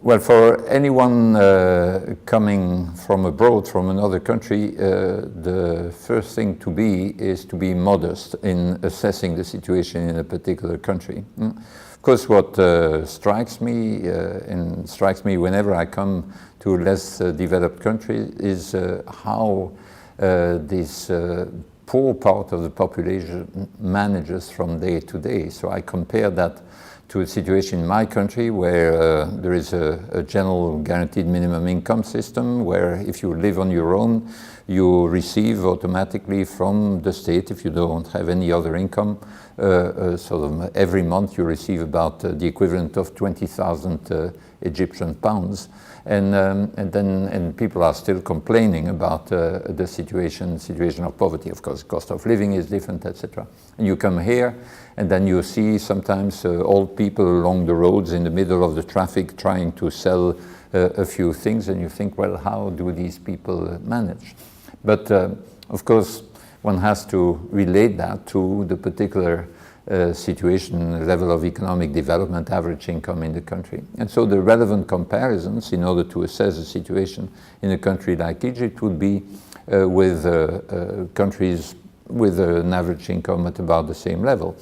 Well, for anyone coming from abroad, from another country, the first thing to be is to be modest in assessing the situation in a particular country. Of course, what strikes me whenever I come to less developed countries is how this poor part of the population manages from day to day. So I compare that to a situation in my country where there is a general guaranteed minimum income system where if you live on your own, you receive automatically from the state, if you don't have any other income, sort of every month you receive about the equivalent of 20,000 Egyptian pounds. And people are still complaining about the situation of poverty. Of course, cost of living is different, etc. And you come here, and then you see sometimes old people along the roads in the middle of the traffic trying to sell a few things, and you think, well, how do these people manage? But of course, one has to relate that to the particular situation, level of economic development, average income in the country. And so the relevant comparisons in order to assess the situation in a country like Egypt would be with countries with an average income at about the same level.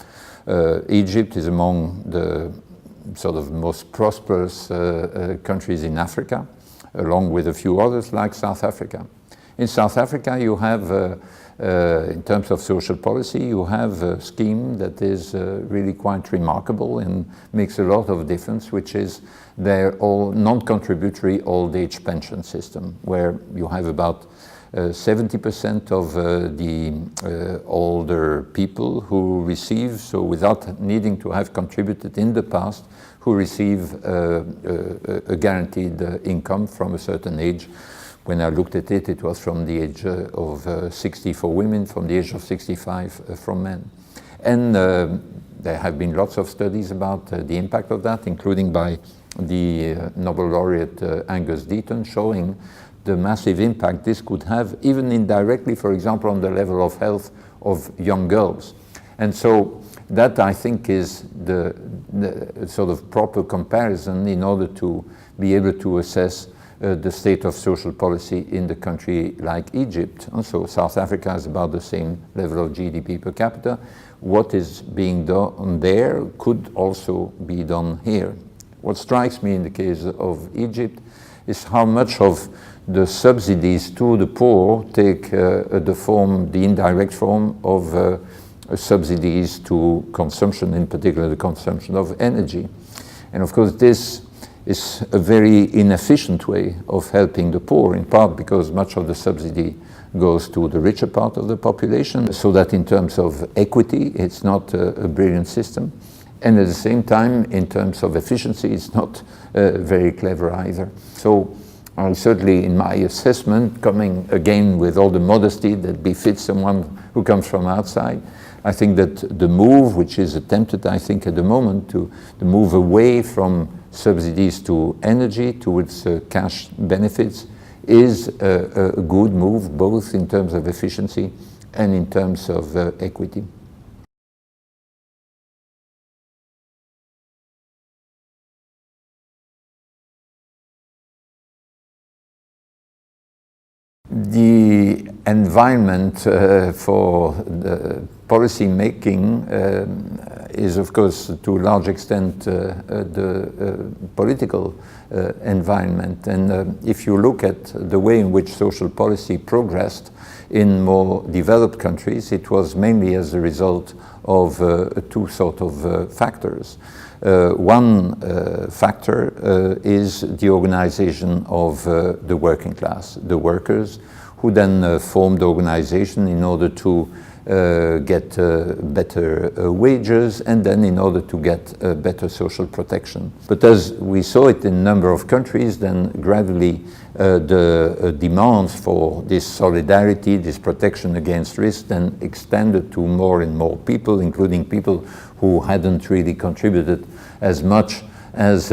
Egypt is among the sort of most prosperous countries in Africa, along with a few others like South Africa. In South Africa you have in terms of social policy, you have a scheme that is really quite remarkable and makes a lot of difference, which is their non-contributory old age pension system, where you have about 70% of the older people who receive, so without needing to have contributed in the past, who receive a guaranteed income from a certain age. When I looked at it, it was from the age of 60 for women, from the age of 65 for men. And there have been lots of studies about the impact of that, including by the Nobel laureate Angus Deaton, showing the massive impact this could have, even indirectly, for example, on the level of health of young girls. And so that, I think, is the sort of proper comparison in order to be able to assess the state of social policy in the country like Egypt. Also, South Africa has about the same level of GDP per capita. What is being done there could also be done here. What strikes me in the case of Egypt is how much of the subsidies to the poor take the indirect form of subsidies to consumption, in particular the consumption of energy. And of course this is a very inefficient way of helping the poor, in part because much of the subsidy goes to the richer part of the population, so that in terms of equity it's not a brilliant system. And at the same time, in terms of efficiency, it's not very clever either. So I certainly, in my assessment, coming again with all the modesty that befits someone who comes from outside, I think that the move, which is attempted, I think, at the moment, to move away from subsidies to energy towards cash benefits is a good move, both in terms of efficiency and in terms of equity. The environment for the policy making is, of course, to a large extent the political environment. And if you look at the way in which social policy progressed in more developed countries, it was mainly as a result of two sort of factors. One factor is the organization of the working class, the workers, who then formed the organization in order to get better wages and then in order to get better social protection. But as we saw it in a number of countries, then gradually the demands for this solidarity, this protection against risk, then extended to more and more people, including people who hadn't really contributed as much as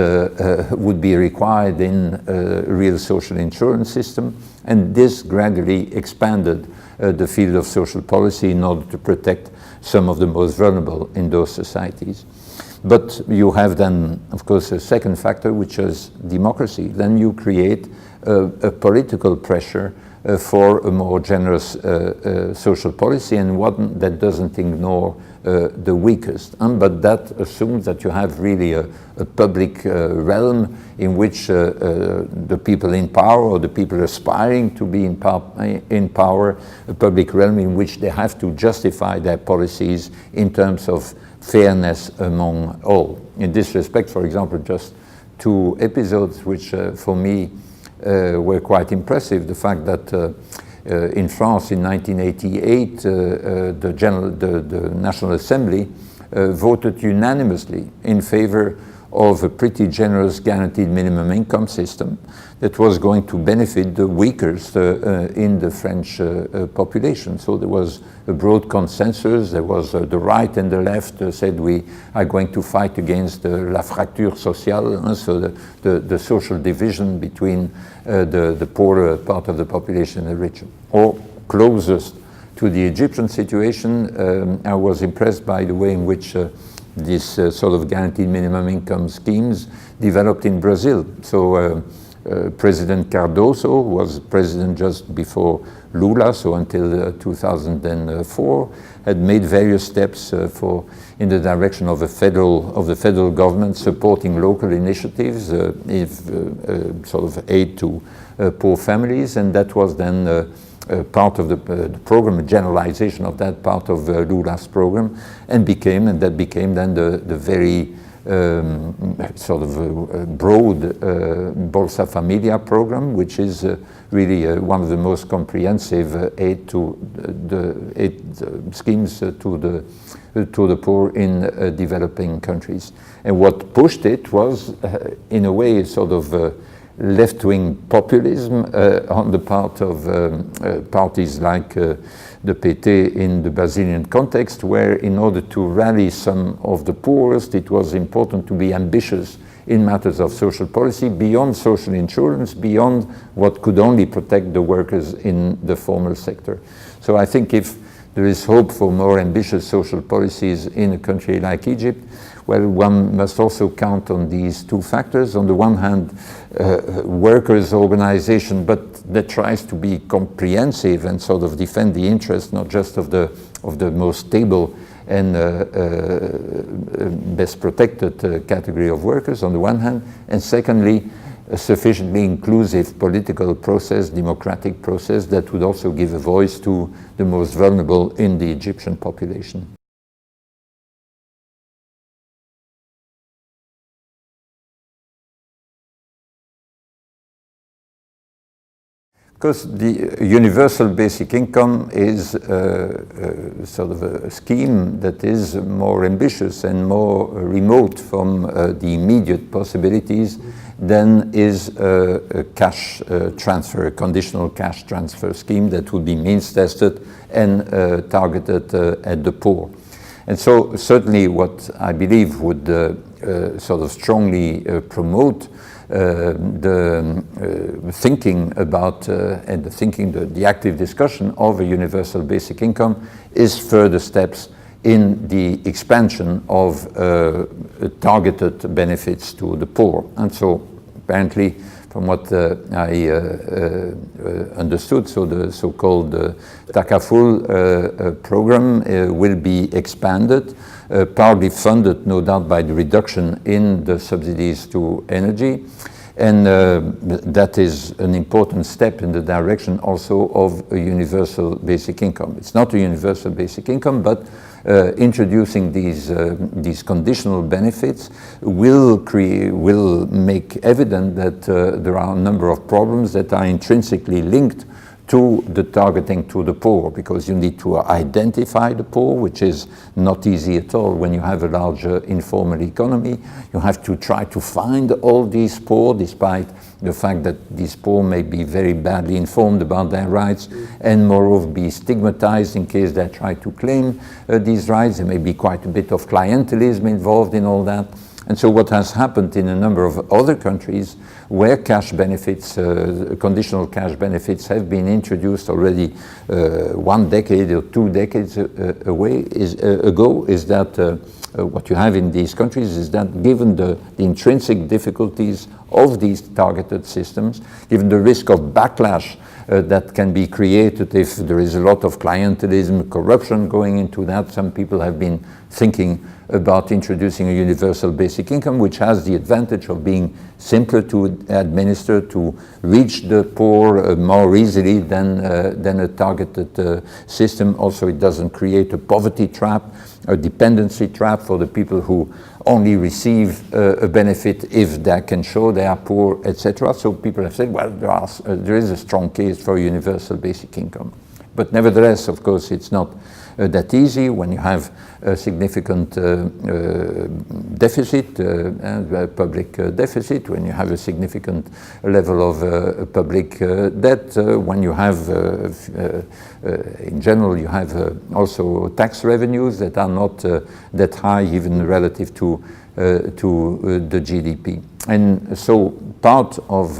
would be required in a real social insurance system. And this gradually expanded the field of social policy in order to protect some of the most vulnerable in those societies. But you have then, of course, a second factor, which is democracy. Then you create a political pressure for a more generous social policy, and one that doesn't ignore the weakest. But that assumes that you have really a public realm in which the people in power, or the people aspiring to be in power, a public realm in which they have to justify their policies in terms of fairness among all. In this respect, for example, just two episodes which for me were quite impressive. The fact that in France in 1988 the National Assembly voted unanimously in favor of a pretty generous guaranteed minimum income system that was going to benefit the weakest in the French population. So there was a broad consensus. There was the right and the left said we are going to fight against la fracture sociale, so the social division between the poorer part of the population and the richer. Or closest to the Egyptian situation, I was impressed by the way in which this sort of guaranteed minimum income schemes developed in Brazil. So President Cardoso was president just before Lula, so until 2004, had made various steps in the direction of the federal government supporting local initiatives, sort of aid to poor families, and that was then part of the program, a generalization of that part of Lula's program, and that became then the very sort of broad Bolsa Familia program, which is really one of the most comprehensive aid schemes to the poor in developing countries. And what pushed it was, in a way, sort of left-wing populism on the part of parties like the PT in the Brazilian context, where in order to rally some of the poorest, it was important to be ambitious in matters of social policy, beyond social insurance, beyond what could only protect the workers in the formal sector. So I think if there is hope for more ambitious social policies in a country like Egypt, well, one must also count on these two factors. On the one hand, workers' organization, but that tries to be comprehensive and sort of defend the interests not just of the most stable and best protected category of workers on the one hand, and secondly, a sufficiently inclusive political process, democratic process that would also give a voice to the most vulnerable in the Egyptian population. Because the universal basic income is sort of a scheme that is more ambitious and more remote from the immediate possibilities than is a cash transfer, a conditional cash transfer scheme that would be means tested and targeted at the poor. And so certainly what I believe would sort of strongly promote the thinking about and the active discussion of a universal basic income is further steps in the expansion of targeted benefits to the poor. And so apparently from what I understood, so the so-called Takaful program will be expanded, partly funded, no doubt, by the reduction in the subsidies to energy. And that is an important step in the direction also of a universal basic income. It's not a universal basic income, but introducing these conditional benefits will make evident that there are a number of problems that are intrinsically linked to the targeting to the poor, because you need to identify the poor, which is not easy at all when you have a larger informal economy. You have to try to find all these poor, despite the fact that these poor may be very badly informed about their rights and moreover be stigmatized in case they try to claim these rights. There may be quite a bit of clientelism involved in all that. And so what has happened in a number of other countries where cash benefits, conditional cash benefits have been introduced already 1 decade or 2 decades ago is that what you have in these countries is that given the intrinsic difficulties of these targeted systems, given the risk of backlash that can be created if there is a lot of clientelism, corruption going into that, some people have been thinking about introducing a universal basic income, which has the advantage of being simpler to administer, to reach the poor more easily than a targeted system. Also, it doesn't create a poverty trap, a dependency trap for the people who only receive a benefit if they can show they are poor, etc. So people have said, well, there is a strong case for a universal basic income. But nevertheless, of course, it's not that easy when you have a significant deficit, public deficit, when you have a significant level of public debt, when you have, in general, you have also tax revenues that are not that high, even relative to the GDP. And so part of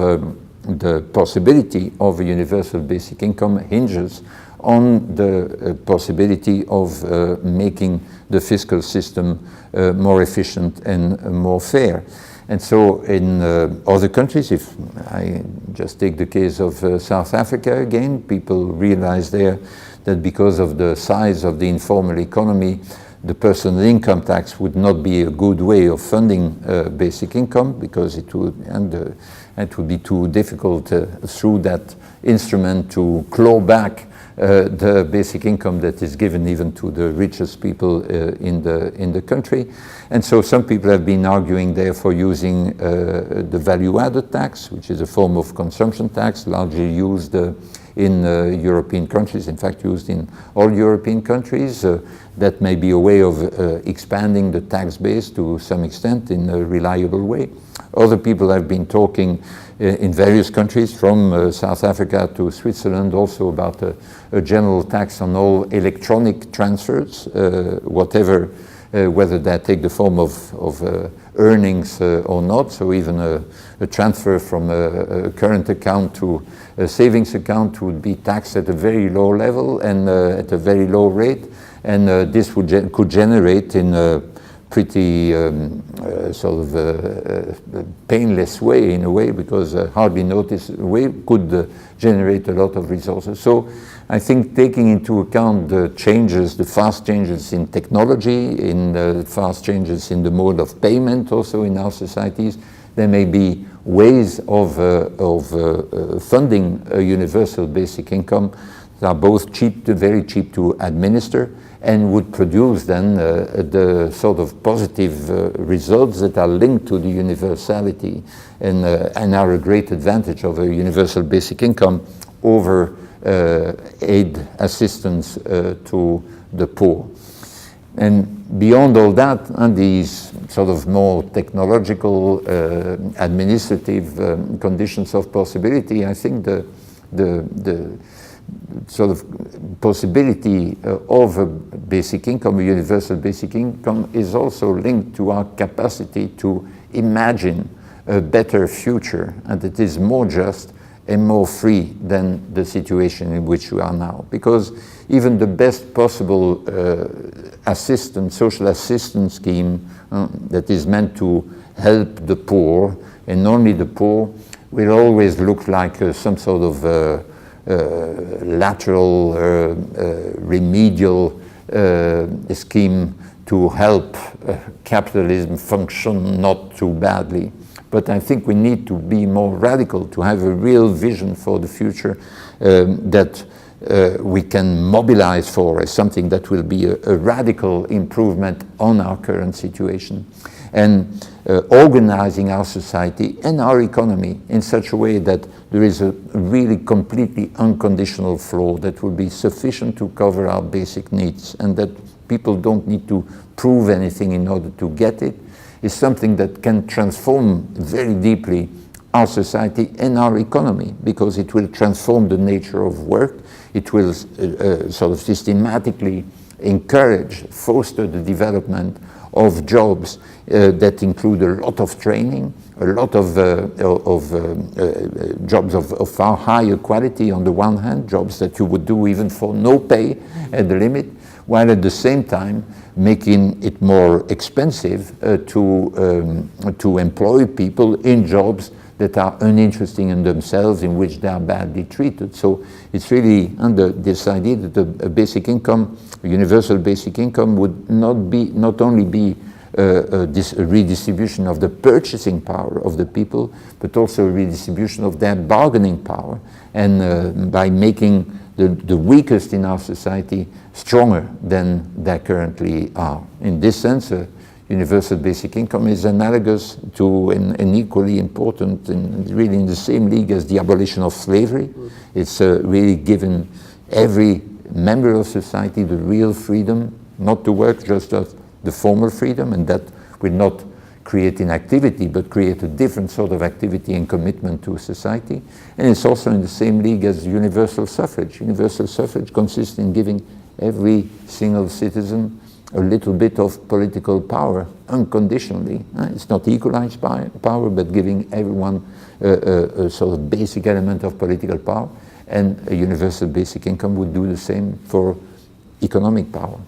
the possibility of a universal basic income hinges on the possibility of making the fiscal system more efficient and more fair. And so in other countries, if I just take the case of South Africa again, people realize there that because of the size of the informal economy, the personal income tax would not be a good way of funding basic income, because it would be too difficult through that instrument to claw back the basic income that is given even to the richest people in the country. And so some people have been arguing therefore using the value-added tax, which is a form of consumption tax largely used in European countries, in fact used in all European countries. That may be a way of expanding the tax base to some extent in a reliable way. Other people have been talking in various countries, from South Africa to Switzerland, also about a general tax on all electronic transfers, whatever, whether they take the form of earnings or not. So even a transfer from a current account to a savings account would be taxed at a very low level and at a very low rate. And this could generate in a pretty sort of painless way, in a way, because hardly noticed way could generate a lot of resources. So I think taking into account the changes, the fast changes in technology, in the fast changes in the mode of payment also in our societies, there may be ways of funding a universal basic income that are both cheap, very cheap to administer, and would produce then the sort of positive results that are linked to the universality and are a great advantage of a universal basic income over aid assistance to the poor. And beyond all that, and these sort of more technological, administrative conditions of possibility, I think the sort of possibility of a basic income, a universal basic income, is also linked to our capacity to imagine a better future, and it is more just and more free than the situation in which we are now. Because even the best possible social assistance scheme that is meant to help the poor, and only the poor, will always look like some sort of lateral remedial scheme to help capitalism function not too badly. But I think we need to be more radical, to have a real vision for the future that we can mobilize for as something that will be a radical improvement on our current situation. And organizing our society and our economy in such a way that there is a really completely unconditional flow that will be sufficient to cover our basic needs, and that people don't need to prove anything in order to get it, is something that can transform very deeply our society and our economy, because it will transform the nature of work. It will sort of systematically encourage, foster the development of jobs that include a lot of training, a lot of jobs of far higher quality on the one hand, jobs that you would do even for no pay at the limit, while at the same time making it more expensive to employ people in jobs that are uninteresting in themselves, in which they are badly treated. So it's really under this idea that a basic income, a universal basic income, would not only be a redistribution of the purchasing power of the people, but also a redistribution of their bargaining power, and by making the weakest in our society stronger than they currently are. In this sense, universal basic income is analogous to and equally important and really in the same league as the abolition of slavery. It's really given every member of society the real freedom not to work, just as the formal freedom, and that will not create inactivity but create a different sort of activity and commitment to society. And it's also in the same league as universal suffrage. Universal suffrage consists in giving every single citizen a little bit of political power unconditionally. It's not equalized power, but giving everyone a sort of basic element of political power. And a universal basic income would do the same for economic power.